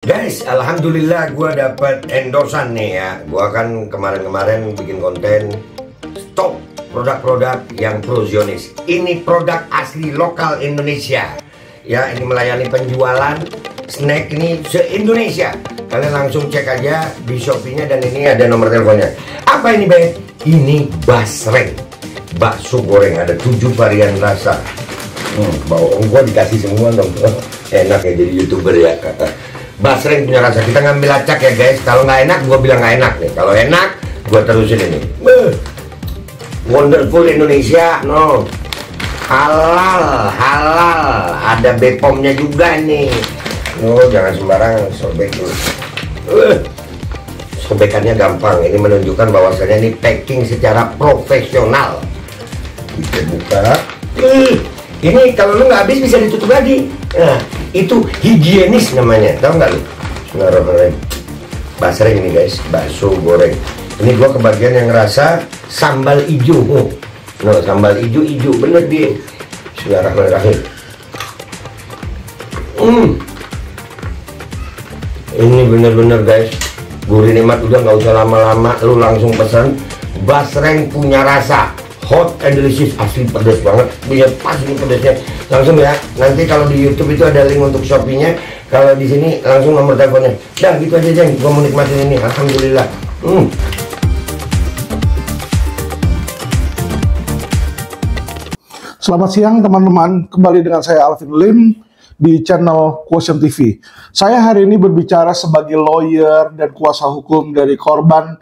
Guys, alhamdulillah gue dapat endorsan nih ya. Gue kan kemarin-kemarin bikin konten stop produk-produk yang pro Zionis. Ini produk asli lokal Indonesia. Ya, ini melayani penjualan snack ini se-Indonesia. Kalian langsung cek aja di Shopee-nya dan ini ada nomor teleponnya. Apa ini, Beb? Ini basreng. Bakso goreng, ada 7 varian rasa. Bawang gue dikasih semua dong. Enak ya jadi YouTuber ya. Basreng punya rasa, kita ngambil acak ya guys. Kalau nggak enak, gue bilang nggak enak nih. Kalau enak, gue terusin ini. Wonderful Indonesia, no. Halal, ada Bepomnya juga nih. No, jangan sembarangan sobek dulu. Sobekannya gampang. Ini menunjukkan bahwasanya ini packing secara profesional. Kita buka. Ini kalau lu nggak habis bisa ditutup lagi. Nah, itu higienis namanya, tahu nggak lu? Bismillahirrahmanirrahim. Basreng ini guys, bakso goreng. Ini gua kebagian yang rasa sambal hijau. No, sambal hijau bener dia. Bismillahirrahmanirrahim. Ini bener-bener guys, gurih nikmat, udah nggak usah lama-lama, lu langsung pesan. Basreng punya rasa hot and delicious, asli pedas banget, punya pas ini pedasnya. Langsung ya, nanti kalau di YouTube itu ada link untuk Shopee-nya, kalau di sini langsung nomor teleponnya. Dah gitu aja Jeng, gua mau nikmatin ini, alhamdulillah. Selamat siang teman-teman, kembali dengan saya Alvin Lim di channel Quotient TV. Saya hari ini berbicara sebagai lawyer dan kuasa hukum dari korban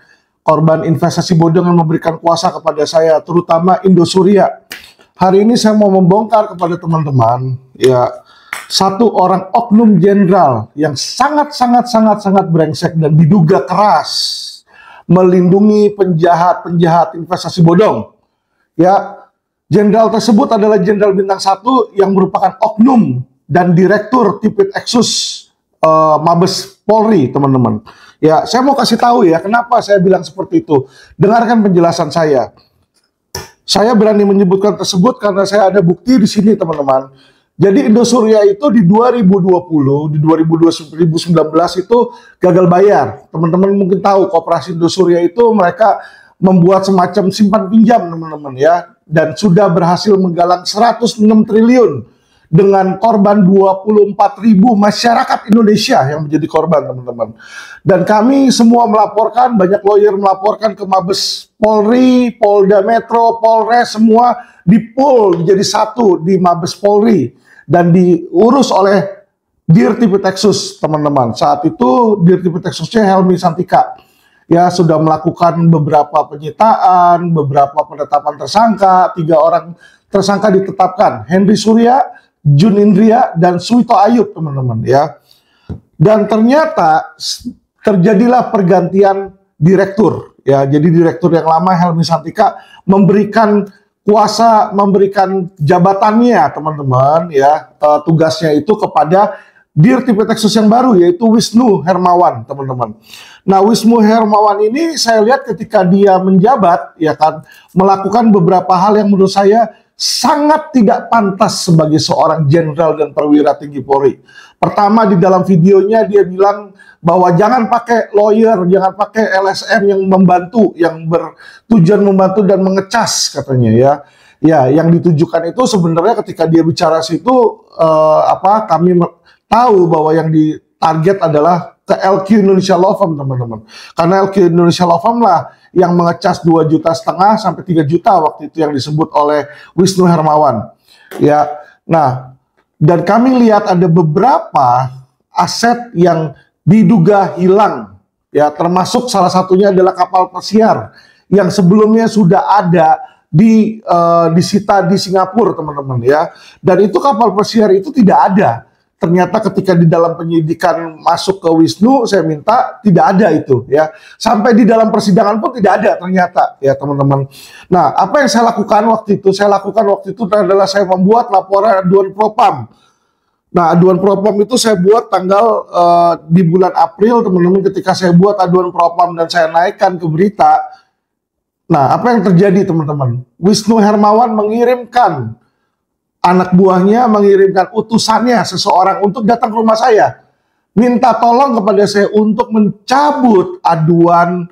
investasi bodong yang memberikan kuasa kepada saya, terutama Indosuria. Hari ini saya mau membongkar kepada teman-teman ya, satu orang oknum jenderal yang sangat brengsek dan diduga keras melindungi penjahat investasi bodong. Ya, jenderal tersebut adalah Jenderal Bintang 1 yang merupakan oknum dan direktur Tipit Exus Mabes Polri, teman-teman. Ya, saya mau kasih tahu ya, kenapa saya bilang seperti itu. Dengarkan penjelasan saya. Saya berani menyebutkan tersebut karena saya ada bukti di sini, teman-teman. Jadi Indosuria itu di 2020, di 2019 itu gagal bayar. Teman-teman mungkin tahu, Koperasi Indosuria itu mereka membuat semacam simpan pinjam, teman-teman ya. Dan sudah berhasil menggalang 106 triliun. Dengan korban 24.000 masyarakat Indonesia yang menjadi korban, teman-teman. Dan kami semua melaporkan, banyak lawyer melaporkan ke Mabes Polri, Polda Metro, Polres, semua di-pool jadi satu di Mabes Polri dan diurus oleh Dir Tipit Exus, teman-teman. Saat itu Dir Tipit Exusnya Helmi Santika. Ya, sudah melakukan beberapa penyitaan, beberapa penetapan tersangka, 3 orang tersangka ditetapkan, Henry Surya, Jun Indria, dan Suito Ayub, teman-teman ya. Dan ternyata terjadilah pergantian direktur ya. Jadi direktur yang lama Helmi Santika memberikan kuasa, memberikan jabatannya, teman-teman ya, tugasnya itu kepada Dir Tipit Exus yang baru, yaitu Wisnu Hermawan, teman-teman. Nah, Wisnu Hermawan ini saya lihat ketika dia menjabat ya kan, melakukan beberapa hal yang menurut saya sangat tidak pantas sebagai seorang jenderal dan perwira tinggi Polri. Pertama, di dalam videonya dia bilang bahwa jangan pakai lawyer, jangan pakai LSM yang membantu, yang bertujuan membantu dan mengecas, katanya ya. Ya, yang ditujukan itu sebenarnya ketika dia bicara situ kami tahu bahwa yang ditarget adalah ke LQ Indonesia Law Firm, teman-teman. Karena LQ Indonesia Law Firm lah yang mengecas 2,5 juta sampai 3 juta waktu itu yang disebut oleh Wisnu Hermawan. Ya, nah, dan kami lihat ada beberapa aset yang diduga hilang. Ya, termasuk salah satunya adalah kapal pesiar yang sebelumnya sudah ada disita di Singapura, teman-teman ya. Dan itu kapal pesiar itu tidak ada. Ternyata ketika di dalam penyidikan masuk ke Wisnu, saya minta tidak ada itu ya. Sampai di dalam persidangan pun tidak ada ternyata ya, teman-teman. Nah, apa yang saya lakukan waktu itu? Saya lakukan waktu itu adalah saya membuat laporan aduan propam. Nah, aduan propam itu saya buat tanggal di bulan April, teman-teman. Ketika saya buat aduan propam dan saya naikkan ke berita, nah, apa yang terjadi, teman-teman? Wisnu Hermawan mengirimkan anak buahnya, mengirimkan utusannya seseorang untuk datang ke rumah saya. minta tolong kepada saya untuk mencabut aduan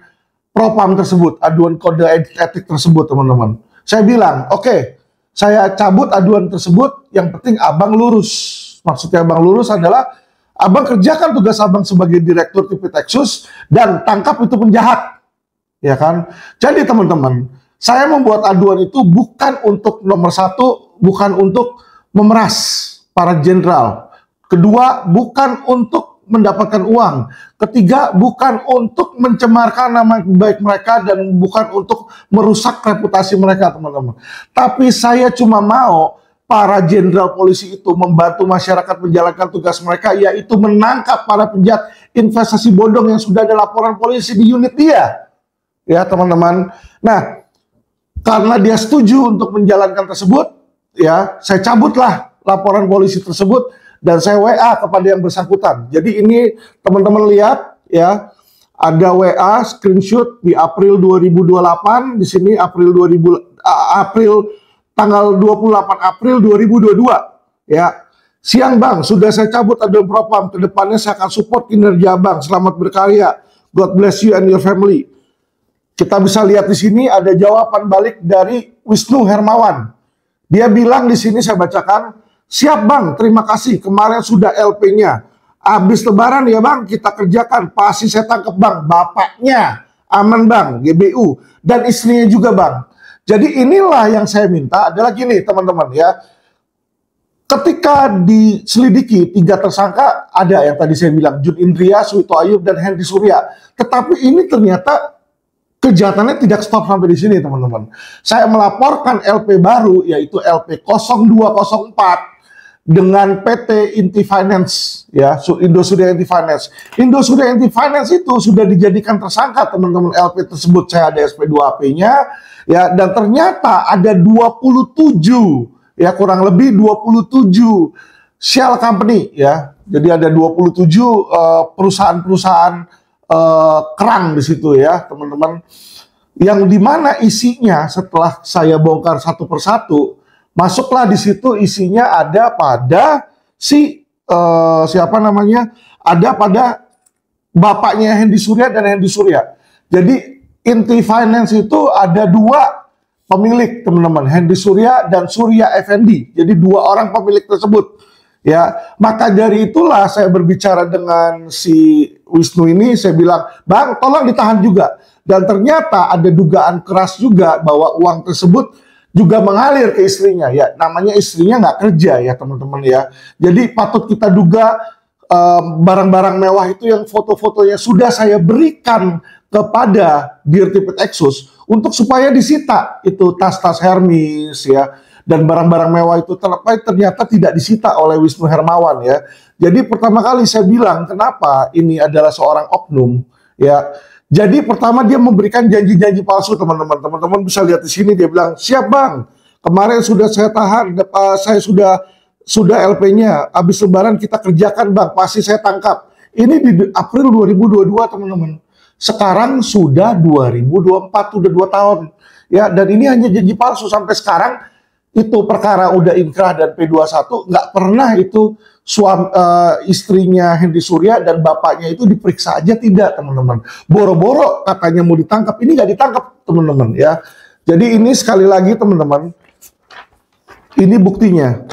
propam tersebut, aduan kode etik tersebut, teman-teman. Saya bilang, oke, saya cabut aduan tersebut, yang penting abang lurus. Maksudnya abang lurus adalah abang kerjakan tugas abang sebagai direktur Tipitexus dan tangkap itu penjahat. Ya kan? Jadi teman-teman, saya membuat aduan itu bukan untuk nomor satu, bukan untuk memeras para jenderal. Kedua, bukan untuk mendapatkan uang. Ketiga, bukan untuk mencemarkan nama baik mereka dan bukan untuk merusak reputasi mereka, teman-teman. Tapi saya cuma mau para jenderal polisi itu membantu masyarakat menjalankan tugas mereka, yaitu menangkap para penjahat investasi bodong yang sudah ada laporan polisi di unit dia. Ya, teman-teman. Nah, karena dia setuju untuk menjalankan tersebut, ya, saya cabutlah laporan polisi tersebut dan saya WA kepada yang bersangkutan. Jadi ini teman-teman lihat ya, ada WA screenshot di April 2028, di sini April tanggal 28 April 2022 ya. Siang Bang, sudah saya cabut aduan propam, kedepannya saya akan support kinerja Bang. Selamat berkarya. God bless you and your family. Kita bisa lihat di sini ada jawaban balik dari Wisnu Hermawan. Dia bilang di sini, saya bacakan, siap Bang, terima kasih. Kemarin sudah LP-nya. Habis lebaran ya Bang, kita kerjakan. Pasti saya tangkap Bang. Bapaknya aman Bang, GBU. Dan istrinya juga Bang. Jadi inilah yang saya minta adalah gini teman-teman ya. Ketika diselidiki 3 tersangka, ada yang tadi saya bilang, Jun Indria, Suito Ayub, dan Henry Surya. Tetapi ini ternyata kejahatannya tidak stop sampai di sini, teman-teman. Saya melaporkan LP baru, yaitu LP 0204 dengan PT Inti Finance, ya, Indosuria Inti Finance. Indosuria Inti Finance itu sudah dijadikan tersangka, teman-teman. LP tersebut saya ada SP2AP-nya, ya, dan ternyata ada 27, ya, kurang lebih 27 shell company, ya. Jadi ada 27 perusahaan-perusahaan kerang di situ ya teman-teman, yang dimana isinya setelah saya bongkar satu persatu, masuklah di situ isinya ada pada siapa namanya, ada pada bapaknya Hendy Surya dan Hendy Surya. Jadi Inti Finance itu ada 2 pemilik teman-teman, Hendy Surya dan Surya Effendi. Jadi 2 orang pemilik tersebut. Ya, maka dari itulah saya berbicara dengan si Wisnu ini, saya bilang, Bang, tolong ditahan juga. Dan ternyata ada dugaan keras juga bahwa uang tersebut juga mengalir ke istrinya. Ya, namanya istrinya nggak kerja ya teman-teman ya. Jadi patut kita duga barang-barang mewah itu yang foto-fotonya sudah saya berikan kepada Dear Tipitexus untuk supaya disita itu tas-tas Hermes ya. Dan barang-barang mewah itu ternyata tidak disita oleh Wisnu Hermawan ya. Jadi pertama kali saya bilang kenapa ini adalah seorang oknum ya. Jadi pertama dia memberikan janji-janji palsu teman-teman. Teman-teman bisa lihat di sini, dia bilang, "Siap Bang. Kemarin sudah saya tahan, saya sudah LP-nya. Habis lebaran kita kerjakan Bang, pasti saya tangkap." Ini di April 2022 teman-teman. Sekarang sudah 2024, sudah 2 tahun. Ya, dan ini hanya janji palsu sampai sekarang. Itu perkara udah inkrah dan P21, nggak pernah itu istrinya Hendy Surya dan bapaknya itu diperiksa aja tidak, teman-teman. Boro-boro katanya mau ditangkap, ini nggak ditangkap, teman-teman ya. Jadi ini sekali lagi teman-teman, ini buktinya.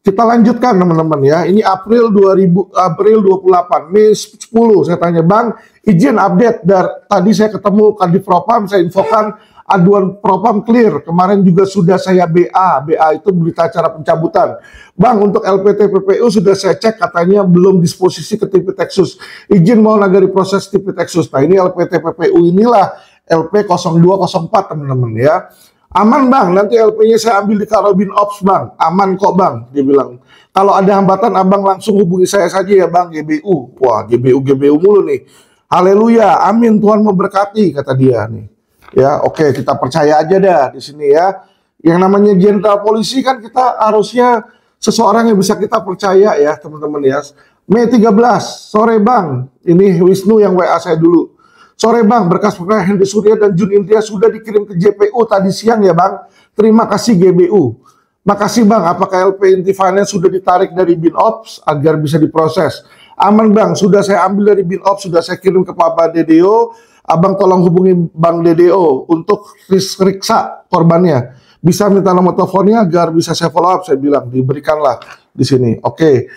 Kita lanjutkan teman-teman ya. Ini April 28, Mei 10 saya tanya, Bang, izin update. Tadi saya ketemu Kadif Propam, saya infokan aduan propam clear. Kemarin juga sudah saya BA itu berita acara pencabutan. Bang, untuk LPT PPU sudah saya cek, katanya belum disposisi ke Tipitexus. Izin mau nagari proses Tipitexus. Nah, ini LPT PPU inilah LP 0204 teman-teman ya. Aman Bang, nanti LP-nya saya ambil di Karobin Ops Bang. Aman kok Bang, dia bilang. Kalau ada hambatan Abang langsung hubungi saya saja ya Bang, GBU. Wah, GBU mulu nih. Haleluya, amin, Tuhan memberkati, kata dia nih. Ya, oke, kita percaya aja dah di sini ya. Yang namanya jenderal polisi kan kita harusnya seseorang yang bisa kita percaya ya, teman-teman ya. Mei 13, sore Bang. Ini Wisnu yang WA saya dulu. Sore Bang, berkas-berkas Hendy Surya dan Jun Indria sudah dikirim ke JPU tadi siang ya Bang. Terima kasih GBU. Makasih Bang, apakah LP Inti Finance sudah ditarik dari BINOPS agar bisa diproses? Aman Bang, sudah saya ambil dari BinOps, sudah saya kirim ke Papa Dedeo. Abang tolong hubungi Bang Dedeo untuk riksa korbannya. Bisa minta nomor teleponnya agar bisa saya follow up, saya bilang. Diberikanlah di sini. Oke.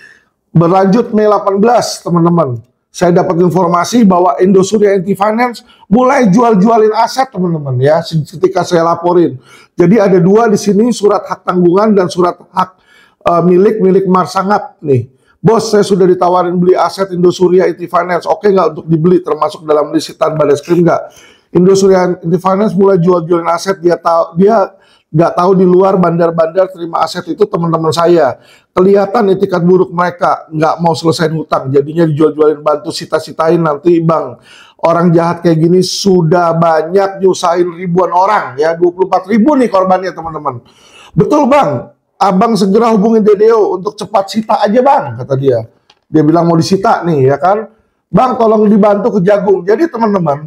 Berlanjut Mei 18, teman-teman. Saya dapat informasi bahwa Indosuria Anti Finance mulai jual-jualin aset, teman-teman, ya, ketika saya laporin. Jadi ada dua di sini, surat hak tanggungan dan surat hak milik Marsangat nih. Bos, saya sudah ditawarin beli aset Indosuria Anti Finance. Oke nggak untuk dibeli, termasuk dalam lisitan Barreskrim nggak? Indosuria Anti Finance mulai jual-jualin aset. Dia nggak tahu di luar bandar-bandar terima aset itu teman-teman saya. Kelihatan etikat buruk mereka, nggak mau selesaiin hutang. Jadinya dijual-jualin, bantu sita-sitain nanti Bang. Orang jahat kayak gini sudah banyak nyusahin ribuan orang, ya, 24.000 nih korbannya teman-teman. Betul Bang. Abang segera hubungi Dedeo untuk cepat sita aja Bang, kata dia. Dia bilang mau disita nih, ya kan. Bang tolong dibantu ke Jagung. Jadi teman-teman,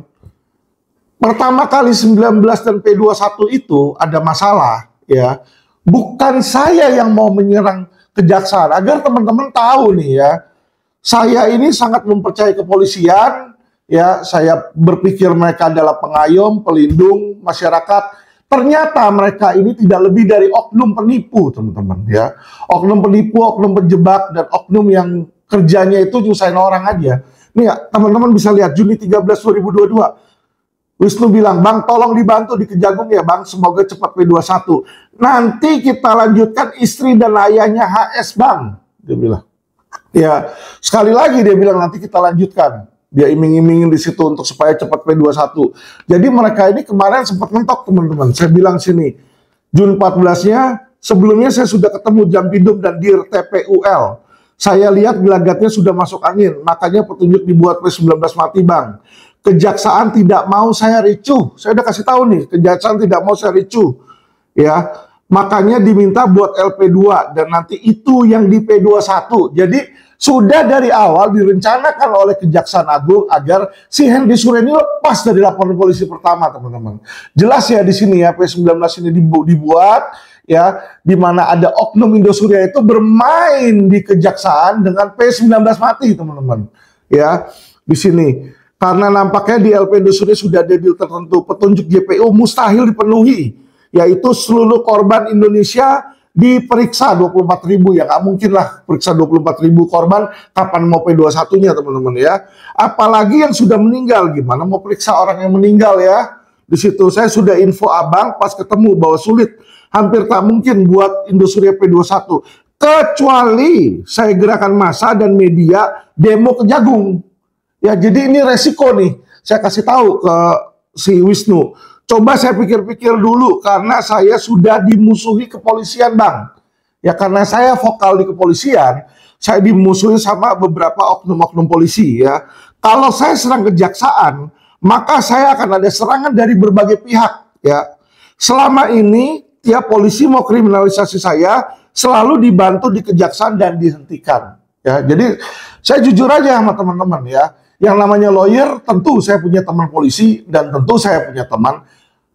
pertama kali 19 dan P21 itu ada masalah, ya. Bukan saya yang mau menyerang kejaksaan, agar teman-teman tahu nih ya. Saya ini sangat mempercayai kepolisian, ya. Saya berpikir mereka adalah pengayom, pelindung masyarakat. Ternyata mereka ini tidak lebih dari oknum penipu, teman-teman, ya. Oknum penipu, oknum penjebak, dan oknum yang kerjanya itu nyusahin orang aja. Nih ya, teman-teman bisa lihat Juni 13, 2022. Wisnu bilang, Bang tolong dibantu di Kejagung ya Bang, semoga cepat P21. Nanti kita lanjutkan istri dan ayahnya HS Bang, dia bilang. Ya, sekali lagi dia bilang nanti kita lanjutkan. Dia iming-imingin di situ untuk supaya cepat P21. Jadi mereka ini kemarin sempat mentok teman-teman. Saya bilang sini, Jun 14-nya, sebelumnya saya sudah ketemu Jampidum dan Dir TPUL. Saya lihat gelagatnya sudah masuk angin, makanya petunjuk dibuat P19 mati Bang. Kejaksaan tidak mau saya ricuh. Saya udah kasih tahu nih, kejaksaan tidak mau saya ricuh. Ya, makanya diminta buat LP2 dan nanti itu yang di P21. Jadi sudah dari awal direncanakan oleh Kejaksaan Agung agar si Hendy Surya ini lepas dari laporan polisi pertama, teman-teman. Jelas ya di sini ya, P19 ini dibuat ya, di mana ada oknum Indosuria itu bermain di kejaksaan dengan P19 mati, teman-teman. Ya, di sini. Karena nampaknya di LP Indosuria sudah ada deal tertentu, petunjuk JPU mustahil dipenuhi, yaitu seluruh korban Indonesia diperiksa 24.000, ya nggak mungkin lah periksa 24.000 korban, kapan mau P21-nya teman-teman ya. Apalagi yang sudah meninggal, gimana mau periksa orang yang meninggal ya. Di situ saya sudah info abang pas ketemu bahwa sulit, hampir tak mungkin buat Indosuria P21. Kecuali saya gerakan massa dan media demo ke Jagung. Ya jadi ini resiko nih, saya kasih tahu ke si Wisnu. Coba saya pikir-pikir dulu, karena saya sudah dimusuhi kepolisian Bang. Ya karena saya vokal di kepolisian, saya dimusuhi sama beberapa oknum-oknum polisi ya. Kalau saya serang kejaksaan, maka saya akan ada serangan dari berbagai pihak ya. Selama ini tiap polisi mau kriminalisasi saya, selalu dibantu di kejaksaan dan dihentikan. Ya, jadi saya jujur aja sama teman-teman ya. Yang namanya lawyer, tentu saya punya teman polisi dan tentu saya punya teman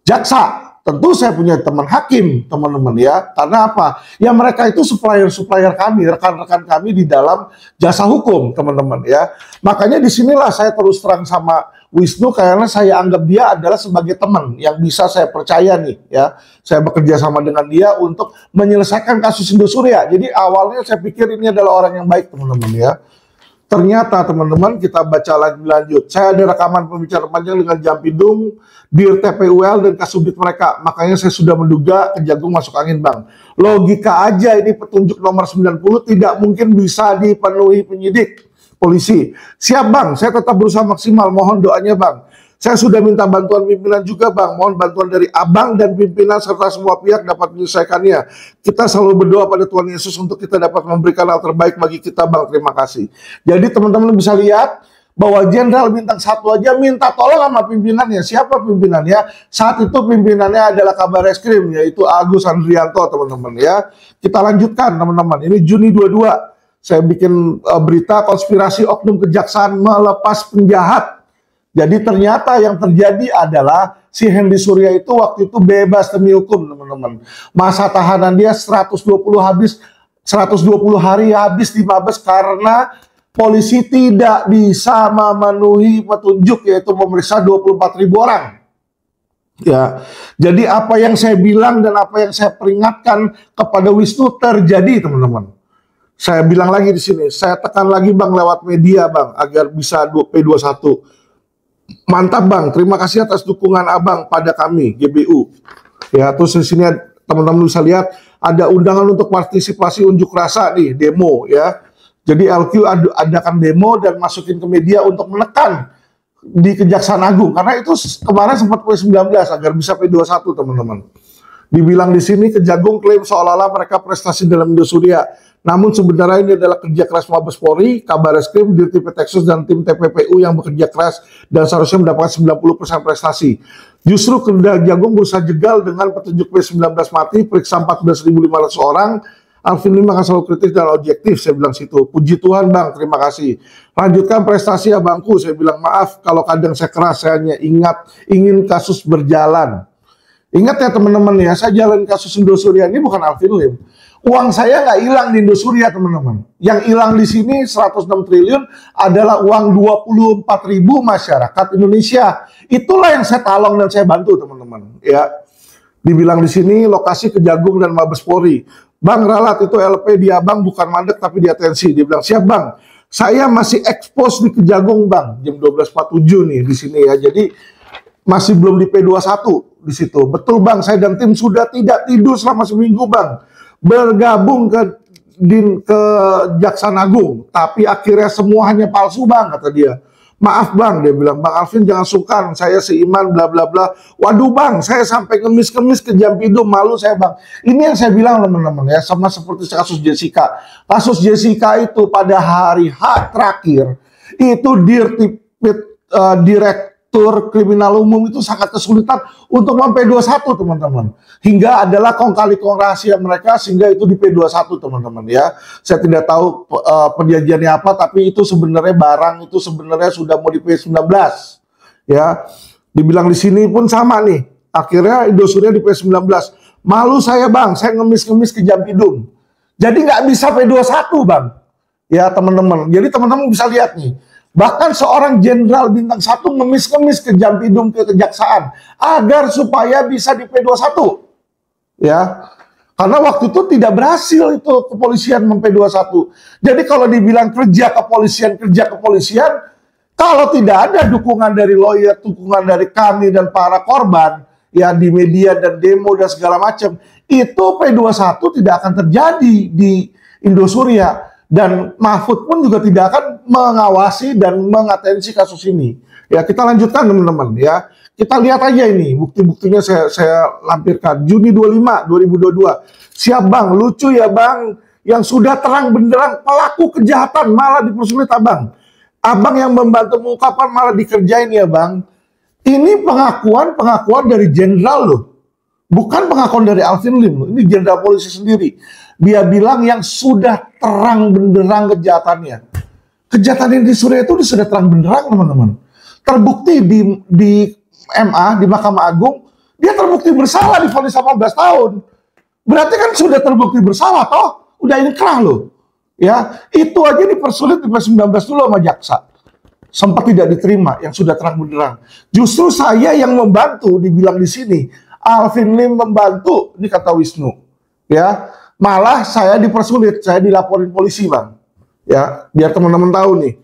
jaksa, tentu saya punya teman hakim, teman-teman ya. Karena apa? Ya mereka itu supplier kami, rekan-rekan kami di dalam jasa hukum, teman-teman ya. Makanya disinilah saya terus terang sama Wisnu, karena saya anggap dia adalah sebagai teman yang bisa saya percaya nih ya. Saya bekerja sama dengan dia untuk menyelesaikan kasus Indosuria. Jadi awalnya saya pikir ini adalah orang yang baik, teman-teman ya. Ternyata teman-teman kita baca lagi lanjut. Saya ada rekaman pembicaraan panjang dengan Jampidum, Dir TPUL dan Kasubdit mereka. Makanya saya sudah menduga Kejagung masuk angin Bang. Logika aja ini petunjuk nomor 90 tidak mungkin bisa dipenuhi penyidik polisi. Siap Bang, saya tetap berusaha maksimal. Mohon doanya Bang. Saya sudah minta bantuan pimpinan juga Bang. Mohon bantuan dari Abang dan pimpinan serta semua pihak dapat menyelesaikannya. Kita selalu berdoa pada Tuhan Yesus untuk kita dapat memberikan hal terbaik bagi kita Bang. Terima kasih. Jadi teman-teman bisa lihat bahwa Jenderal Bintang 1 aja minta tolong sama pimpinannya. Siapa pimpinannya? Saat itu pimpinannya adalah Kabar Reskrim, yaitu Agus Andrianto, teman-teman ya. Kita lanjutkan teman-teman. Ini Juni 22. Saya bikin berita konspirasi oknum kejaksaan melepas penjahat. Jadi ternyata yang terjadi adalah si Hendy Surya itu waktu itu bebas demi hukum, teman-teman. Masa tahanan dia 120 hari habis di Mabes karena polisi tidak bisa memenuhi petunjuk, yaitu memeriksa 24.000 orang. Ya, jadi apa yang saya bilang dan apa yang saya peringatkan kepada Wisnu terjadi, teman-teman. Saya bilang lagi di sini, saya tekan lagi Bang lewat media Bang agar bisa P21. Mantap Bang, terima kasih atas dukungan Abang pada kami GBU. Ya, terus di sini teman-teman bisa lihat ada undangan untuk partisipasi unjuk rasa nih, demo ya. Jadi LQ adakan demo dan masukin ke media untuk menekan di Kejaksaan Agung, karena itu kemarin sempat P19 agar bisa P21, teman-teman. Dibilang di sini Kejagung klaim seolah-olah mereka prestasi dalam Indosuria, namun sebenarnya ini adalah kerja keras Mabes Polri, Kabar Eskrim, Dirti Peteksus, dan tim TPPU yang bekerja keras dan seharusnya mendapatkan 90% prestasi. Justru Kejagung berusaha jegal dengan petunjuk P19 mati, periksa 14.500 orang. Alvin Lim akan selalu kritis dan objektif, saya bilang situ. Puji Tuhan Bang, terima kasih. Lanjutkan prestasi abangku, saya bilang maaf kalau kadang saya keras, saya hanya ingin kasus berjalan. Ingat ya teman-teman ya, saya jalan kasus Indosuria ini bukan Alvin Lim. Uang saya nggak hilang di Indosuria, teman-teman. Yang hilang di sini 106 triliun adalah uang 24.000 masyarakat Indonesia. Itulah yang saya tolong dan saya bantu, teman-teman. Ya, dibilang di sini lokasi Kejagung dan Mabes Polri. Bang ralat itu LP di Abang bukan mandek tapi di atensi. Dia bilang siap Bang. Saya masih expose di Kejagung Bang. Jam 12.47 nih di sini ya. Jadi masih belum di P21 di situ. Betul Bang, saya dan tim sudah tidak tidur selama seminggu Bang. Bergabung ke Kejaksaan Agung. Tapi akhirnya semua hanya palsu Bang, kata dia. Maaf Bang, dia bilang, Bang Alvin jangan sungkan, saya seiman bla bla bla. Waduh Bang, saya sampai kemis-kemis ke Jampido, malu saya Bang. Ini yang saya bilang teman-teman ya, sama seperti kasus Jessica. Kasus Jessica itu pada hari H terakhir, itu Direktur Kriminal Umum itu sangat kesulitan untuk P21 teman-teman. Hingga adalah kong kali kong rahasia mereka sehingga itu di P21 teman-teman ya. Saya tidak tahu perjanjiannya apa, tapi itu sebenarnya barang itu sebenarnya sudah mau di P19 ya. Dibilang di sini pun sama nih. Akhirnya Indosuria di P19. Malu saya Bang, saya ngemis-ngemis ke Jampidum. Jadi nggak bisa P21 Bang. Ya teman-teman. Jadi teman-teman bisa lihat nih. Bahkan seorang jenderal bintang 1 ngemis-ngemis ke Jampidum ke Kejaksaan agar supaya bisa di P21. Ya. Karena waktu itu tidak berhasil itu kepolisian P21. Jadi kalau dibilang kerja kepolisian, kalau tidak ada dukungan dari lawyer, dukungan dari kami dan para korban ya di media dan demo dan segala macam, itu P21 tidak akan terjadi di Indosuria. Dan Mahfud pun juga tidak akan mengawasi dan mengatensi kasus ini. Ya, kita lanjutkan teman-teman ya. Kita lihat aja ini, bukti-buktinya saya lampirkan. Juni 25, 2022. Siap Bang, lucu ya Bang. Yang sudah terang benderang pelaku kejahatan malah dipersulit Abang. Abang yang membantu mengungkapkan malah dikerjain ya Bang. Ini pengakuan dari jenderal loh. Bukan pengakuan dari Alvin Lim loh. Ini jenderal polisi sendiri. Dia bilang yang sudah terang benderang kejahatannya. Kejahatan di Suria itu sudah terang benderang teman-teman. Terbukti di MA, di Mahkamah Agung, dia terbukti bersalah divonis 18 tahun. Berarti kan sudah terbukti bersalah toh, udah inkrah loh. Ya, itu aja dipersulit di P19 dulu sama jaksa. Sempat tidak diterima yang sudah terang benderang. Justru saya yang membantu, dibilang di sini, Alvin Lim membantu, ini kata Wisnu. Ya, malah saya dipersulit, saya dilaporin polisi Bang. Ya, biar teman-teman tahu nih.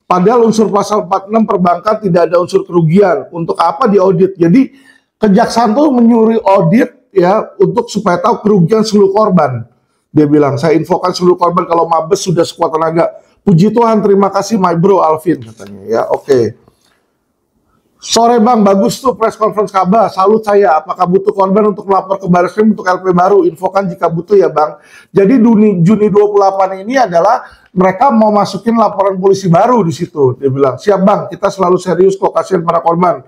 Padahal unsur pasal 46 perbankan tidak ada unsur kerugian. Untuk apa diaudit? Jadi kejaksaan tuh menyuruh audit ya untuk supaya tahu kerugian seluruh korban. Dia bilang, saya infokan seluruh korban kalau Mabes sudah sekuat tenaga. Puji Tuhan, terima kasih my bro Alvin katanya. Ya, oke. Sore Bang, bagus tuh press conference Kabar. Salut saya. Apakah butuh korban untuk melapor ke Barreskrim untuk LP baru? Infokan jika butuh ya Bang. Jadi Juni 28 ini adalah mereka mau masukin laporan polisi baru di situ. Dia bilang, siap Bang, kita selalu serius kok kasihan para korban.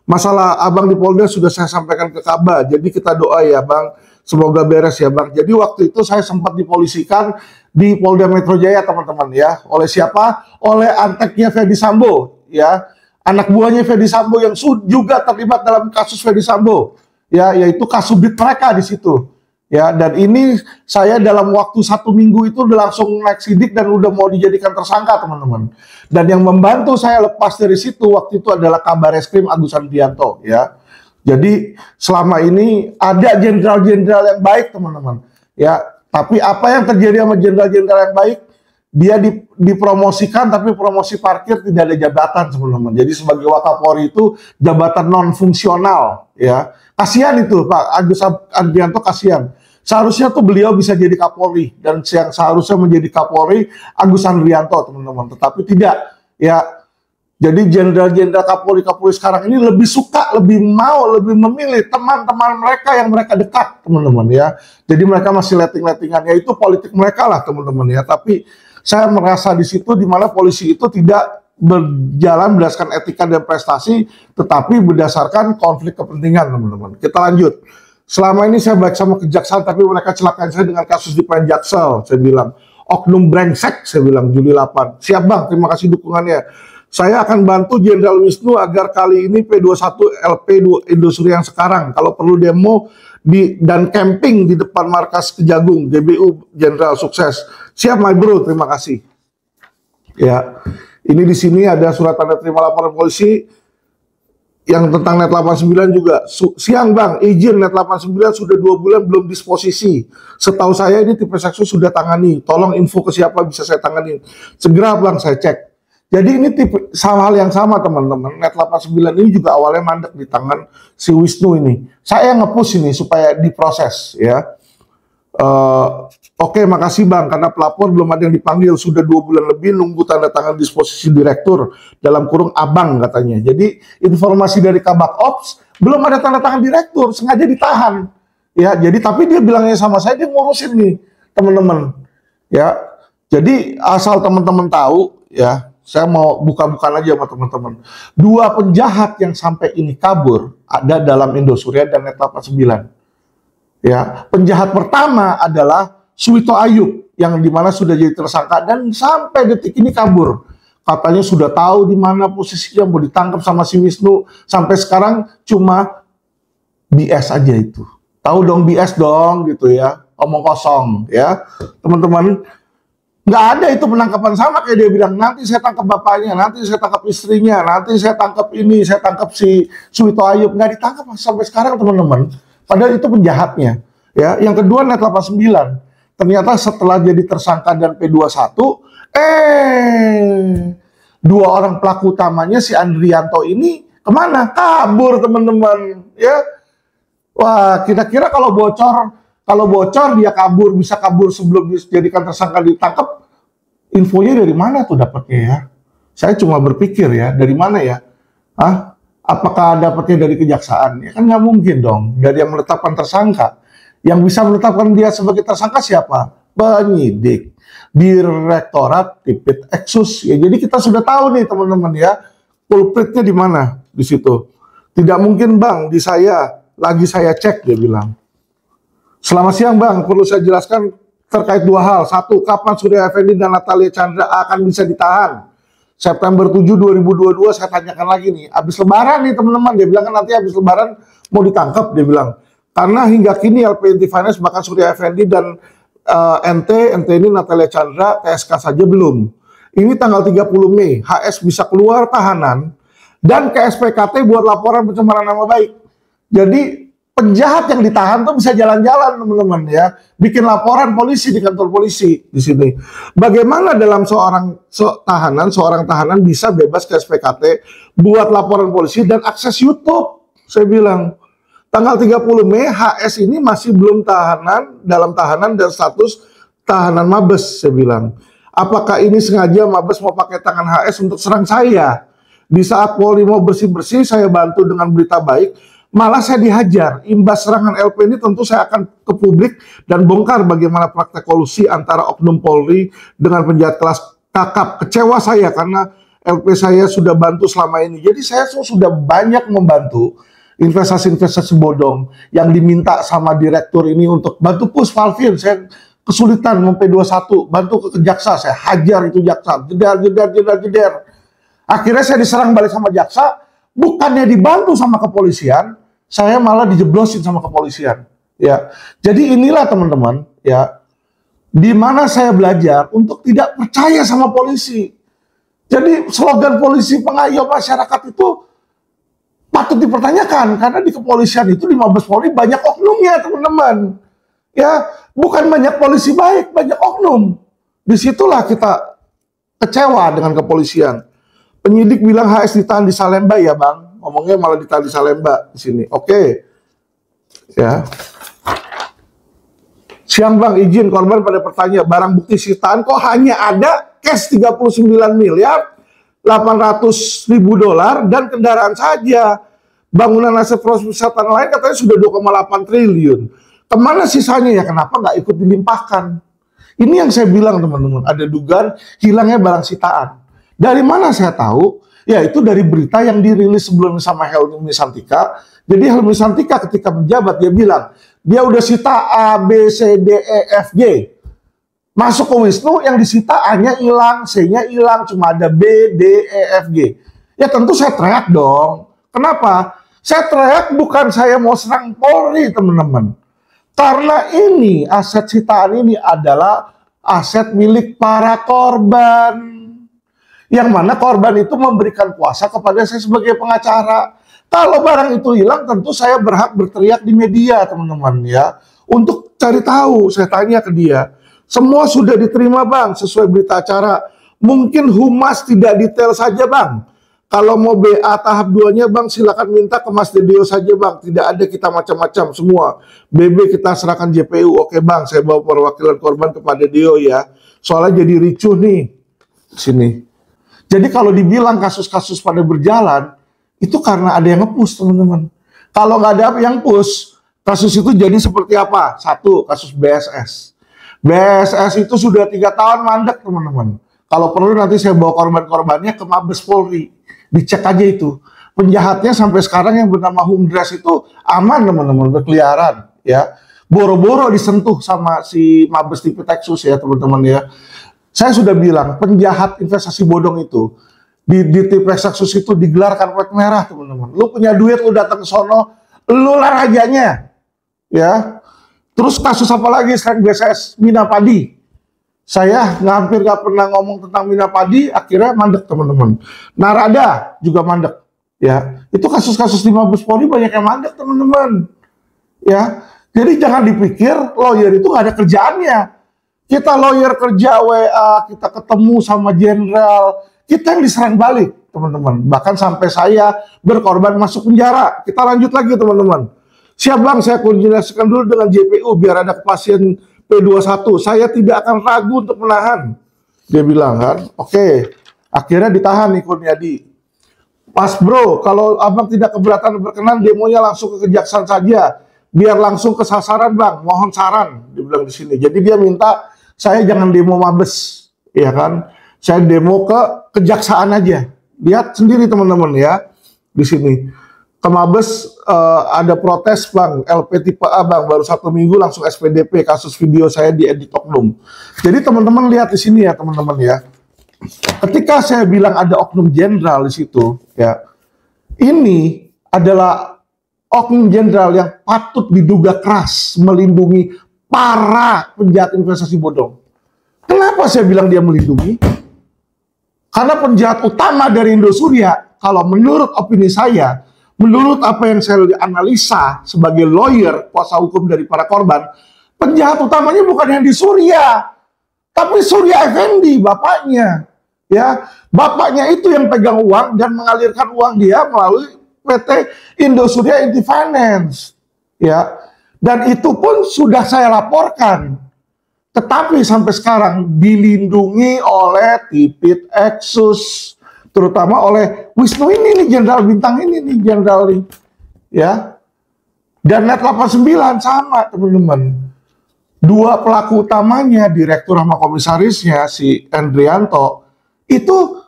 Masalah Abang di Polda sudah saya sampaikan ke Kabar. Jadi kita doa ya Bang, semoga beres ya Bang. Jadi waktu itu saya sempat dipolisikan di Polda Metro Jaya teman-teman ya. Oleh siapa? Oleh anteknya Ferdi Sambo ya. Anak buahnya Ferdi Sambo yang juga terlibat dalam kasus Ferdi Sambo, ya, yaitu kasubit mereka di situ, Ya, dan ini saya dalam waktu 1 minggu itu udah langsung naik sidik dan udah mau dijadikan tersangka, teman-teman. Dan yang membantu saya lepas dari situ waktu itu adalah Kabareskrim Agus Andrianto, ya. Jadi selama ini ada jenderal-jenderal yang baik, teman-teman. Ya, tapi apa yang terjadi sama jenderal-jenderal yang baik? Dia dipromosikan, tapi promosi parkir tidak ada jabatan, teman-teman. Jadi sebagai Wakapolri itu jabatan non fungsional, ya. Kasihan itu Pak Agus Andrianto, kasihan. Seharusnya tuh beliau bisa jadi Kapolri, dan yang seharusnya menjadi Kapolri Agus Andrianto, teman-teman. Tetapi tidak, ya. Jadi jenderal-jenderal Kapolri sekarang ini lebih suka, lebih mau, lebih memilih teman-teman mereka yang mereka dekat, teman-teman, ya. Jadi mereka masih letting-lettingan, ya itu politik mereka lah, teman-teman, ya. Tapi saya merasa di situ di mana polisi itu tidak berjalan berdasarkan etika dan prestasi, tetapi berdasarkan konflik kepentingan, teman-teman. Kita lanjut. Selama ini saya baik sama kejaksaan, tapi mereka celakain saya dengan kasus di Pn Jaksel, saya bilang. Oknum brengsek, saya bilang, Juli 8. Siap Bang, terima kasih dukungannya. Saya akan bantu Jenderal Wisnu agar kali ini P21 LP Indosuri yang sekarang. Kalau perlu demo dan camping di depan markas Kejagung, GBU Jenderal sukses. Siap my bro, terima kasih. Ya, ini di sini ada surat tanda terima laporan polisi yang tentang Net 89 juga. Siang Bang, izin Net 89 sudah 2 bulan belum disposisi. Setahu saya ini tipe seksu sudah tangani. Tolong info ke siapa bisa saya tangani. Segera Bang, saya cek. Jadi ini tipe sama hal yang sama, teman-teman. Net 89 ini juga awalnya mandek di tangan si Wisnu ini. Saya nge-push ini supaya diproses, ya. Oke, makasih Bang, karena pelapor belum ada yang dipanggil, sudah 2 bulan lebih nunggu tanda tangan disposisi direktur, dalam kurung abang katanya. Jadi informasi dari Kabak Ops belum ada tanda tangan direktur, sengaja ditahan. Ya, jadi tapi dia bilangnya sama saya dia ngurusin nih, teman-teman. Ya, jadi asal teman-teman tahu, ya, saya mau buka-bukaan aja sama teman-teman. 2 penjahat yang sampai ini kabur ada dalam Indosuria dan Net 89. Ya, penjahat pertama adalah Suwito Ayub yang dimana sudah jadi tersangka dan sampai detik ini kabur. Katanya sudah tahu di mana posisinya mau ditangkap sama si Wisnu. Sampai sekarang cuma BS aja itu. Tahu dong BS dong gitu ya. Omong kosong ya. Teman-teman, nggak ada itu penangkapan, sama kayak dia bilang nanti saya tangkap bapaknya, nanti saya tangkap istrinya, nanti saya tangkap ini, saya tangkap si Suwito Ayub. Nggak ditangkap sampai sekarang, teman-teman. Padahal itu penjahatnya. Ya, yang kedua Net 89. Ternyata setelah jadi tersangka dan P21, 2 orang pelaku utamanya si Andrianto ini kemana? Kabur, teman-teman. Ya, wah, kira-kira kalau bocor dia kabur, bisa kabur sebelum dijadikan tersangka ditangkap. Infonya dari mana tuh dapatnya ya? Saya cuma berpikir ya, dari mana ya? Apakah dapatnya dari kejaksaan? Ya kan nggak mungkin dong, dari yang menetapkan tersangka. Yang bisa menetapkan dia sebagai tersangka siapa? Penyidik, Direktorat Tipit Eksus. Ya, jadi kita sudah tahu nih teman-teman ya, culpritnya di mana di situ. Tidak mungkin Bang, di saya lagi saya cek, dia bilang. Selamat siang Bang, perlu saya jelaskan terkait 2 hal. 1, kapan Surya Effendi dan Natalia Chandra akan bisa ditahan? September 7, 2022 saya tanyakan lagi nih. Habis lebaran nih teman-teman, dia bilang kan nanti habis lebaran mau ditangkap, dia bilang. Karena hingga kini LPNT Finance bahkan Surya Effendi dan NT ini Natalia Chandra TSK saja belum. Ini tanggal 30 Mei, HS bisa keluar tahanan dan ke SPKT buat laporan pencemaran nama baik. Jadi penjahat yang ditahan tuh bisa jalan-jalan, teman-teman ya, bikin laporan polisi di kantor polisi di sini. Bagaimana dalam seorang tahanan bisa bebas ke SPKT buat laporan polisi dan akses YouTube? Saya bilang tanggal 30 Mei HS ini masih belum dalam tahanan dan status tahanan Mabes, saya bilang. Apakah ini sengaja Mabes mau pakai tangan HS untuk serang saya? Di saat Polri mau bersih-bersih, saya bantu dengan berita baik, malah saya dihajar. Imbas serangan LP ini tentu saya akan ke publik dan bongkar bagaimana praktek kolusi antara oknum Polri dengan penjahat kelas kakap. Kecewa saya karena LP saya sudah bantu selama ini. Jadi saya sudah banyak membantu investasi-investasi bodong yang diminta sama direktur ini untuk bantu push Valvin. Saya kesulitan P21, bantu ke jaksa, saya hajar itu jaksa, jeder. Akhirnya saya diserang balik sama jaksa, bukannya dibantu sama kepolisian, saya malah dijeblosin sama kepolisian. Ya, jadi inilah teman-teman, ya, di mana saya belajar untuk tidak percaya sama polisi. Jadi slogan polisi pengayom masyarakat itu patut dipertanyakan karena di kepolisian itu di Mabes Polri banyak oknumnya, teman-teman. Ya, bukan banyak polisi baik, banyak oknum. Disitulah kita kecewa dengan kepolisian. Penyidik bilang HS ditahan di Salemba ya Bang, ngomongnya malah ditahan di Salemba di sini. Oke, ya. Siang Bang, izin korban pada bertanya, barang bukti sitaan kok hanya ada cash 39 miliar 800 ribu dolar dan kendaraan saja. Bangunan aset perusahaan lain katanya sudah 2,8 triliun. Kemana sisanya ya? Kenapa nggak ikut dilimpahkan? Ini yang saya bilang teman-teman, ada dugaan hilangnya barang sitaan. Dari mana saya tahu? Ya itu dari berita yang dirilis sebelumnya sama Helmi Santika. Jadi Helmi Santika ketika menjabat dia bilang, dia udah sita A, B, C, D, E, F, G. Masuk ke Wisnu yang disita A-nya hilang, C-nya hilang, cuma ada B, D, E, F, G. Ya tentu saya teriak dong. Kenapa? Saya teriak bukan saya mau serang Polri teman-teman. Karena ini aset sitaan ini adalah aset milik para korban. Yang mana korban itu memberikan kuasa kepada saya sebagai pengacara. Kalau barang itu hilang tentu saya berhak berteriak di media teman-teman ya. Untuk cari tahu, saya tanya ke dia. Semua sudah diterima Bang sesuai berita acara. Mungkin humas tidak detail saja Bang. Kalau mau BA tahap 2-nya Bang silakan minta ke Mas Dedio saja Bang. Tidak ada kita macam-macam semua. BB kita serahkan JPU. Oke Bang, saya bawa perwakilan korban kepada Dedio ya. Soalnya jadi ricuh nih. Sini. Jadi kalau dibilang kasus-kasus pada berjalan, itu karena ada yang nge-push teman-teman. Kalau nggak ada yang push, kasus itu jadi seperti apa? Satu, kasus BSS. BSS itu sudah 3 tahun mandek teman-teman. Kalau perlu nanti saya bawa korban-korbannya ke Mabes Polri. Dicek aja itu. Penjahatnya sampai sekarang yang bernama Humdras itu aman teman-teman, berkeliaran ya. Boro-boro disentuh sama si Mabes Tipitexus ya teman-teman ya. Saya sudah bilang penjahat investasi bodong itu di Tipitexus itu digelar karpet merah teman-teman. Lu punya duit, lu datang ke sono, lu lah rajanya ya. Terus kasus apa lagi selain BSS? Mina Padi. Saya hampir gak pernah ngomong tentang Mina Padi, akhirnya mandek teman-teman. Narada juga mandek, ya. Itu kasus-kasus di Mabes Polri banyak yang mandek teman-teman, ya. Jadi jangan dipikir lawyer itu gak ada kerjaannya. Kita lawyer kerja WA, kita ketemu sama jenderal, kita yang diserang balik teman-teman. Bahkan sampai saya berkorban masuk penjara. Kita lanjut lagi teman-teman. Siap Bang, saya koordinasikan dulu dengan JPU biar ada kepastian P21, saya tidak akan ragu untuk menahan. Dia bilang kan, oke. Akhirnya ditahan nih Kurniadi. Pas bro, kalau abang tidak keberatan berkenan, demonya langsung ke kejaksaan saja. Biar langsung ke sasaran Bang, mohon saran. Dia bilang di sini. Jadi dia minta saya jangan demo Mabes, ya kan? Saya demo ke kejaksaan aja. Lihat sendiri teman-teman ya, di sini. Ke Mabes ada protes Bang, LP tipe A Bang, baru 1 minggu langsung SPDP kasus video saya di edit oknum. Jadi teman-teman lihat di sini ya teman-teman ya. Ketika saya bilang ada oknum jenderal di situ ya, ini adalah oknum jenderal yang patut diduga keras melindungi para penjahat investasi bodong. Kenapa saya bilang dia melindungi? Karena penjahat utama dari Indosuria, kalau menurut opini saya, menurut apa yang saya analisa sebagai lawyer, kuasa hukum dari para korban, penjahat utamanya bukan yang di Surya, tapi Surya Effendi, bapaknya. Ya, bapaknya itu yang pegang uang dan mengalirkan uang dia melalui PT Indosuria Inti Finance. Ya, dan itu pun sudah saya laporkan. Tetapi sampai sekarang dilindungi oleh Tipitexus, terutama oleh Wisnu ini nih, jenderal bintang ini nih, jenderal ini, ya. Dan Net 89 sama teman-teman. 2 pelaku utamanya, direktur sama komisarisnya si Andrianto, itu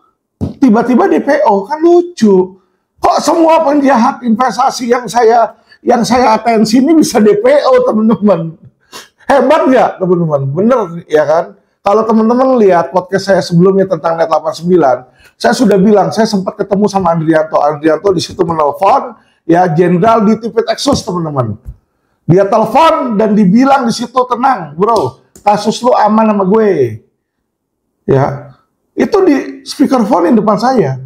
tiba-tiba DPO, kan lucu. Kok semua penjahat investasi yang saya atensi ini bisa DPO teman-teman? Hebat nggak teman-teman? Bener ya kan? Kalau teman-teman lihat podcast saya sebelumnya tentang Net 89, saya sudah bilang, saya sempat ketemu sama Andrianto. Andrianto di situ menelpon, ya jenderal di Tipitexus teman-teman. Dia telepon dan dibilang di situ, tenang bro, kasus lu aman sama gue. Ya, itu di speakerphone di depan saya.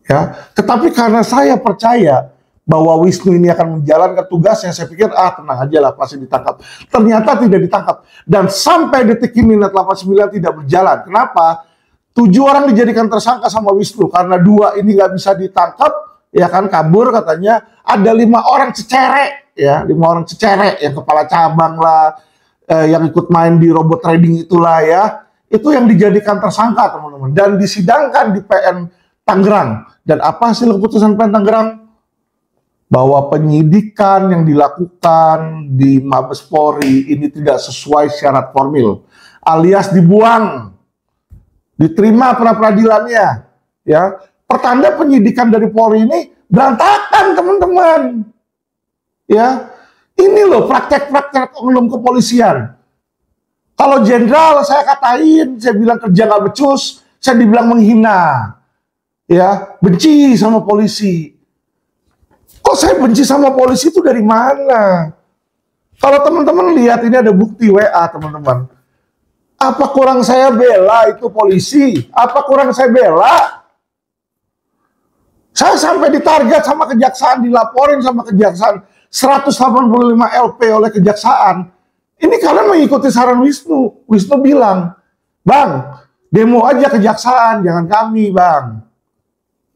Ya, tetapi karena saya percaya bahwa Wisnu ini akan menjalankan tugasnya, saya pikir tenang aja lah pasti ditangkap. Ternyata tidak ditangkap, dan sampai detik ini Net 89 tidak berjalan. Kenapa? 7 orang dijadikan tersangka sama Wisnu karena 2 ini nggak bisa ditangkap, ya kan, kabur katanya. Ada 5 orang cecerek, ya, 5 orang cecerek yang kepala cabang lah, yang ikut main di robot trading itulah ya, itu yang dijadikan tersangka teman-teman, dan disidangkan di PN Tangerang. Dan apa hasil keputusan PN Tangerang? Bahwa penyidikan yang dilakukan di Mabes Polri ini tidak sesuai syarat formil, alias dibuang, diterima pra-peradilannya, ya. Pertanda penyidikan dari Polri ini berantakan teman-teman, ya. Ini loh praktek-praktek oknum kepolisian. Kalau jenderal saya katain, saya bilang kerja nggak becus, saya dibilang menghina, ya, benci sama polisi. Kok saya benci sama polisi itu dari mana? Kalau teman-teman lihat ini ada bukti WA teman-teman. Apa kurang saya bela itu polisi? Apa kurang saya bela? Saya sampai ditarget sama kejaksaan, dilaporin sama kejaksaan 185 LP oleh kejaksaan. Ini kalian mengikuti saran Wisnu. Wisnu bilang, Bang, demo aja kejaksaan, jangan kami, Bang.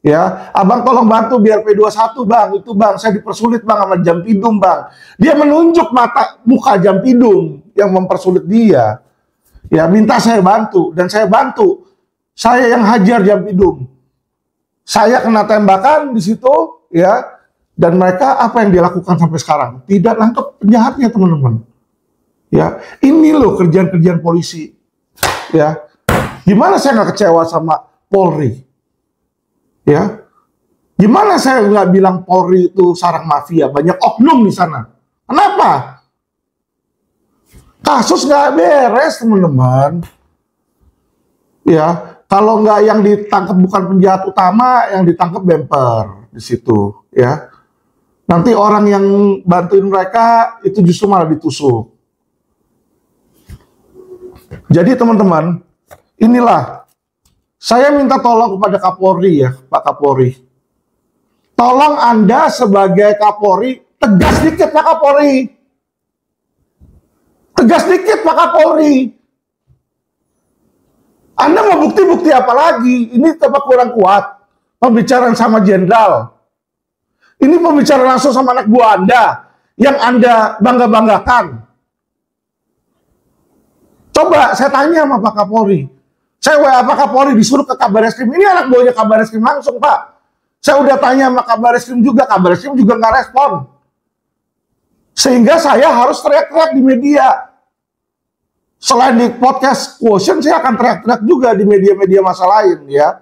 Ya, abang tolong bantu biar P21 bang, itu bang, saya dipersulit bang sama Jampidum bang. Dia menunjuk muka Jampidum yang mempersulit dia. Ya, minta saya bantu, dan saya bantu. Saya yang hajar Jampidum. Saya kena tembakan di situ, ya, dan mereka apa yang dilakukan sampai sekarang? Tidak nangkep penjahatnya teman-teman. Ya, ini loh kerjaan-kerjaan polisi. Ya, gimana saya nggak kecewa sama Polri? Ya, gimana saya nggak bilang Polri itu sarang mafia, banyak oknum di sana. Kenapa? Kasus nggak beres teman-teman. Ya, kalau nggak yang ditangkap bukan penjahat utama, yang ditangkap bemper di situ. Ya, nanti orang yang bantuin mereka itu justru malah ditusuk. Jadi teman-teman, inilah. Saya minta tolong kepada Kapolri ya, Pak Kapolri. Tolong Anda sebagai Kapolri, tegas dikit Pak Kapolri. Tegas dikit Pak Kapolri. Anda mau bukti-bukti apa lagi? Ini tetap kurang kuat. Pembicaraan sama jenderal. Ini pembicaraan langsung sama anak buah Anda, yang Anda bangga-banggakan. Coba saya tanya sama Pak Kapolri. Saya WA Pak Kapolri disuruh ke Kabareskrim. Ini anak buahnya Kabareskrim langsung, Pak. Saya udah tanya sama Kabareskrim juga nggak respon. Sehingga saya harus teriak-teriak di media. Selain di podcast Quotient, saya akan teriak-teriak juga di media-media massa lain, ya.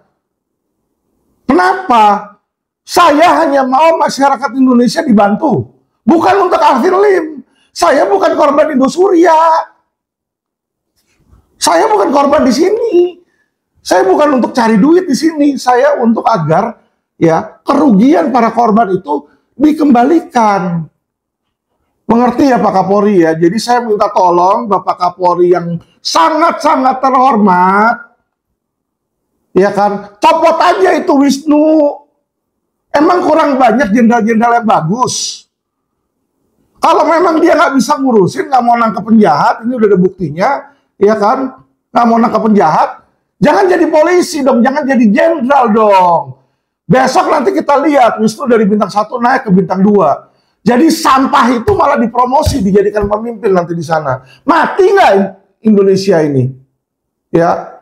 Kenapa? Saya hanya mau masyarakat Indonesia dibantu. Bukan untuk Alvin Lim. Saya bukan korban Indosuria. Saya bukan korban di sini. Saya bukan untuk cari duit di sini. Saya untuk agar ya kerugian para korban itu dikembalikan. Mengerti ya Pak Kapolri ya. Jadi saya minta tolong Bapak Kapolri yang sangat-sangat terhormat, ya kan, copot aja itu Wisnu. Emang kurang banyak jenderal-jenderal yang bagus. Kalau memang dia nggak bisa ngurusin, nggak mau nangkep penjahat, ini udah ada buktinya. Ya kan, nggak mau nangkap penjahat, jangan jadi polisi dong, jangan jadi jenderal dong. Besok nanti kita lihat Wisnu dari bintang 1 naik ke bintang 2. Jadi sampah itu malah dipromosi, dijadikan pemimpin nanti di sana. Mati nggak Indonesia ini? Ya,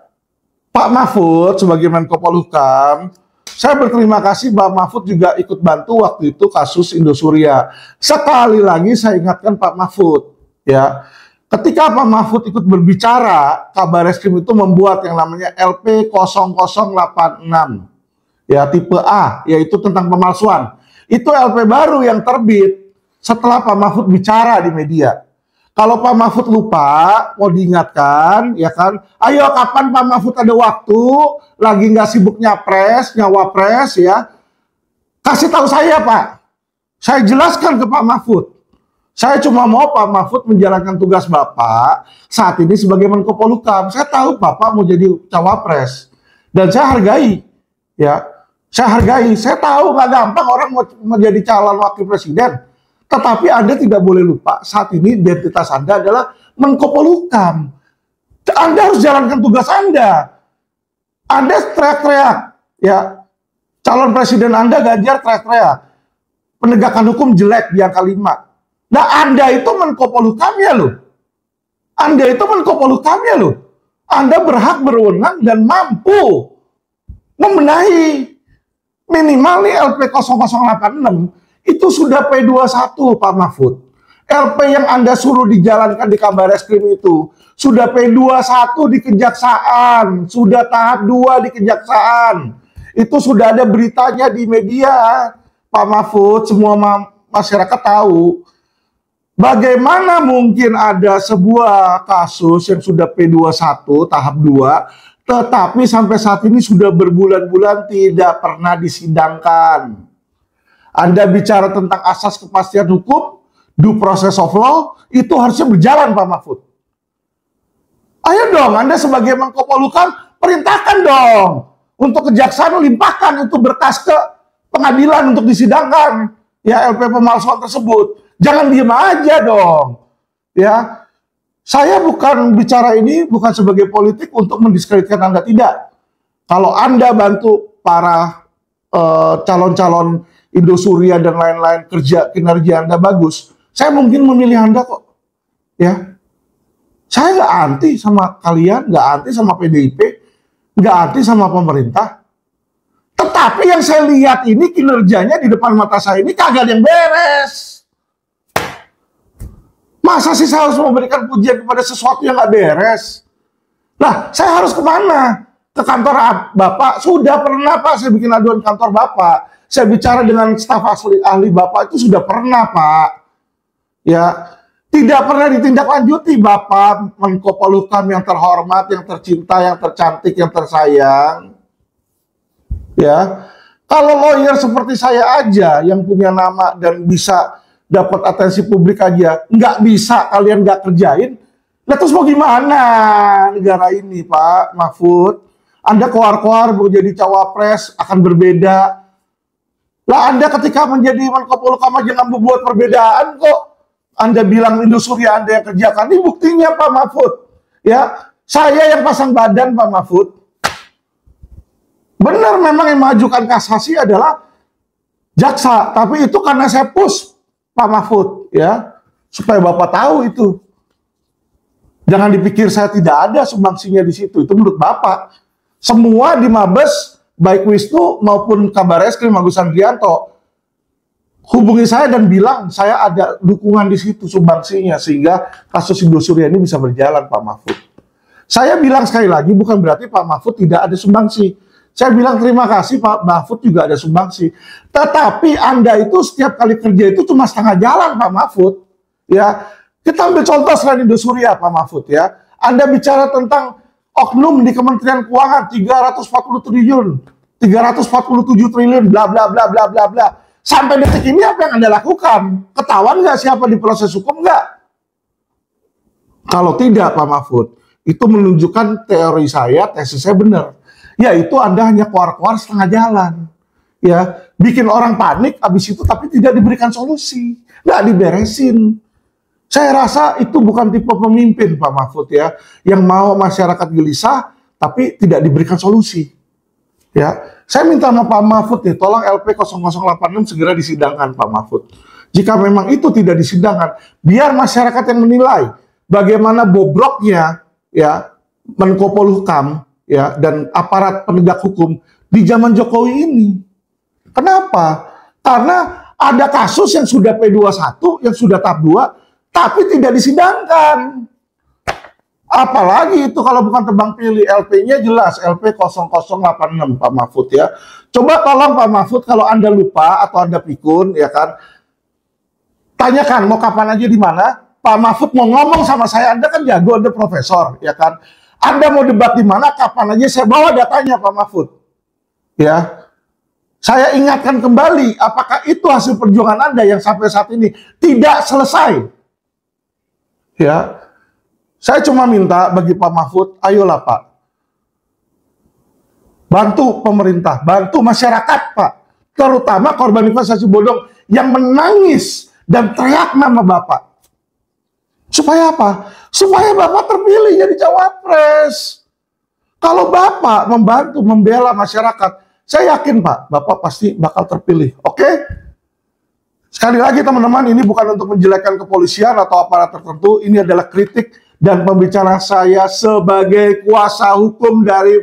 Pak Mahfud sebagai Menko Polhukam, saya berterima kasih Pak Mahfud juga ikut bantu waktu itu kasus Indosuria. Sekali lagi saya ingatkan Pak Mahfud, ya. Ketika Pak Mahfud ikut berbicara, Kabareskrim itu membuat yang namanya LP 0086, ya tipe A, yaitu tentang pemalsuan. Itu LP baru yang terbit setelah Pak Mahfud bicara di media. Kalau Pak Mahfud lupa, mau diingatkan, ya kan? Ayo kapan Pak Mahfud ada waktu, lagi nggak sibuk nyapres, nyawapres, ya. Kasih tahu saya Pak. Saya jelaskan ke Pak Mahfud. Saya cuma mau Pak Mahfud menjalankan tugas Bapak saat ini sebagai Menko Polhukam. Saya tahu Bapak mau jadi cawapres. Dan saya hargai. Ya, saya hargai. Saya tahu nggak gampang orang mau menjadi calon wakil presiden. Tetapi Anda tidak boleh lupa, saat ini identitas Anda adalah Menko Polhukam. Anda harus jalankan tugas Anda. Anda teriak-teriak. Ya, calon presiden Anda Ganjar teriak-teriak. Penegakan hukum jelek di angka 5. Nah, Anda itu Menko Polhukamnya loh. Anda itu Menko Polhukamnya loh. Anda berhak berwenang dan mampu membenahi. Minimal nih LP 0086 itu sudah P21 Pak Mahfud. LP yang Anda suruh dijalankan di Kabareskrim itu sudah P21 di Kejaksaan, sudah tahap 2 di Kejaksaan. Itu sudah ada beritanya di media, Pak Mahfud, semua masyarakat tahu. Bagaimana mungkin ada sebuah kasus yang sudah P21 tahap 2, tetapi sampai saat ini sudah berbulan-bulan tidak pernah disidangkan. Anda bicara tentang asas kepastian hukum, due process of law, itu harusnya berjalan Pak Mahfud. Ayo dong, Anda sebagai Menko Polhukam, perintahkan dong untuk kejaksaan limpahkan itu berkas ke pengadilan untuk disidangkan ya LP pemalsuan tersebut. Jangan diem aja dong. Ya, saya bukan bicara ini bukan sebagai politik untuk mendiskreditkan Anda, tidak. Kalau Anda bantu para calon-calon Indosuria dan lain-lain kerja kinerja Anda bagus, saya mungkin memilih Anda kok. Ya, saya nggak anti sama kalian, nggak anti sama PDIP, nggak anti sama pemerintah. Tetapi yang saya lihat ini kinerjanya di depan mata saya ini kagak ada yang beres. Masa sih saya harus memberikan pujian kepada sesuatu yang nggak beres? Nah, saya harus kemana? Ke kantor Bapak? Sudah pernah Pak, saya bikin aduan kantor Bapak. Saya bicara dengan staf ahli Bapak itu sudah pernah Pak. Ya, tidak pernah ditindaklanjuti Bapak Menko Polhukam yang terhormat, yang tercinta, yang tercantik, yang tersayang. Ya, kalau lawyer seperti saya aja yang punya nama dan bisa dapat atensi publik aja, nggak bisa kalian nggak kerjain, nah terus mau gimana negara ini Pak Mahfud? Anda keluar-keluar mau jadi cawapres akan berbeda. Lah Anda ketika menjadi Menko Polhukam aja nggak membuat perbedaan kok. Anda bilang Indosuria Anda yang kerjakan, ini buktinya Pak Mahfud. Ya, saya yang pasang badan Pak Mahfud. Benar memang yang mengajukan kasasi adalah jaksa, tapi itu karena saya push Pak Mahfud, ya, supaya Bapak tahu itu. Jangan dipikir saya tidak ada sumbangsinya di situ. Itu menurut Bapak. Semua di Mabes, baik Wisnu maupun Kabareskrim Agus Andrianto, hubungi saya dan bilang saya ada dukungan di situ sumbangsinya sehingga kasus Indosuria ini bisa berjalan Pak Mahfud. Saya bilang sekali lagi bukan berarti Pak Mahfud tidak ada sumbangsi. Saya bilang terima kasih Pak Mahfud juga ada sumbangsi. Tetapi Anda itu setiap kali kerja itu cuma setengah jalan Pak Mahfud. Ya, kita ambil contoh selain Indosuria Pak Mahfud ya. Anda bicara tentang oknum di Kementerian Keuangan 340 triliun, 347 triliun, bla bla bla bla bla bla. Sampai detik ini apa yang Anda lakukan? Ketahuan nggak siapa di proses hukum nggak? Kalau tidak Pak Mahfud, itu menunjukkan teori saya, tesis saya benar. Yaitu Anda hanya keluar-keluar setengah jalan. Ya, bikin orang panik habis itu tapi tidak diberikan solusi. Nggak diberesin. Saya rasa itu bukan tipe pemimpin Pak Mahfud ya. Yang mau masyarakat gelisah tapi tidak diberikan solusi. Ya, saya minta sama Pak Mahfud nih, tolong LP 0086 segera disidangkan Pak Mahfud. Jika memang itu tidak disidangkan, biar masyarakat yang menilai bagaimana bobroknya ya Menko Polhukam ya dan aparat penegak hukum di zaman Jokowi ini. Kenapa? Karena ada kasus yang sudah P21, yang sudah tahap 2, tapi tidak disidangkan. Apalagi itu kalau bukan tebang pilih, LP-nya jelas, LP 0086 Pak Mahfud ya. Coba tolong Pak Mahfud kalau Anda lupa atau Anda pikun ya kan, tanyakan mau kapan aja di mana, Pak Mahfud mau ngomong sama saya, Anda kan jago, Anda profesor ya kan. Anda mau debat di mana, kapan aja saya bawa datanya Pak Mahfud. Ya. Saya ingatkan kembali, apakah itu hasil perjuangan Anda yang sampai saat ini tidak selesai? Ya, saya cuma minta bagi Pak Mahfud, ayolah Pak, bantu pemerintah, bantu masyarakat Pak, terutama korban investasi bodong yang menangis dan teriak nama Bapak. Supaya apa? Supaya Bapak terpilih jadi cawapres. Kalau Bapak membantu membela masyarakat, saya yakin Pak, Bapak pasti bakal terpilih. Oke? Sekali lagi teman-teman, ini bukan untuk menjelekkan kepolisian atau aparat tertentu. Ini adalah kritik dan pembicaraan saya sebagai kuasa hukum dari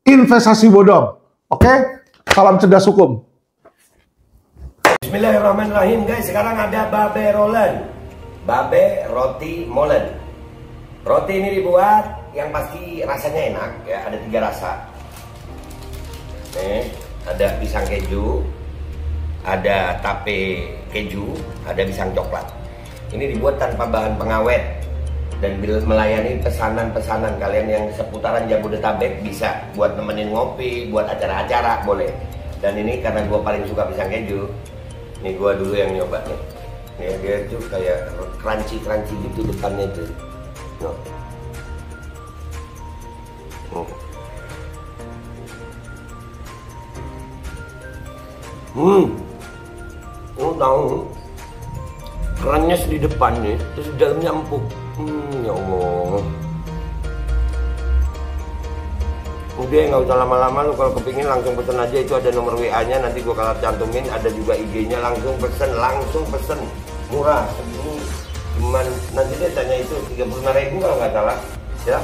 investasi bodong. Oke? Salam cerdas hukum. Bismillahirrahmanirrahim guys, sekarang ada Babe Rolen, Babe Roti Molen. Roti ini dibuat yang pasti rasanya enak ya, ada 3 rasa. Ada pisang keju, ada tape keju, ada pisang coklat. Ini dibuat tanpa bahan pengawet dan melayani pesanan-pesanan kalian yang seputaran Jabodetabek, bisa buat nemenin ngopi, buat acara-acara boleh. Dan ini karena gue paling suka pisang keju, ini gue dulu yang nyoba nih. Ya, dia tuh kayak crunchy gitu depannya itu. No. Tahu kerannya di depannya, terus di dalamnya empuk. Ya Allah. Udah nggak usah lama-lama, lu kalau kepingin langsung pesen aja, itu ada nomor WA-nya, nanti gua kalau cantumin, ada juga IG-nya, langsung pesen, murah. Ini cuman nanti dia tanya itu 35.000 kalau nggak salah, ya.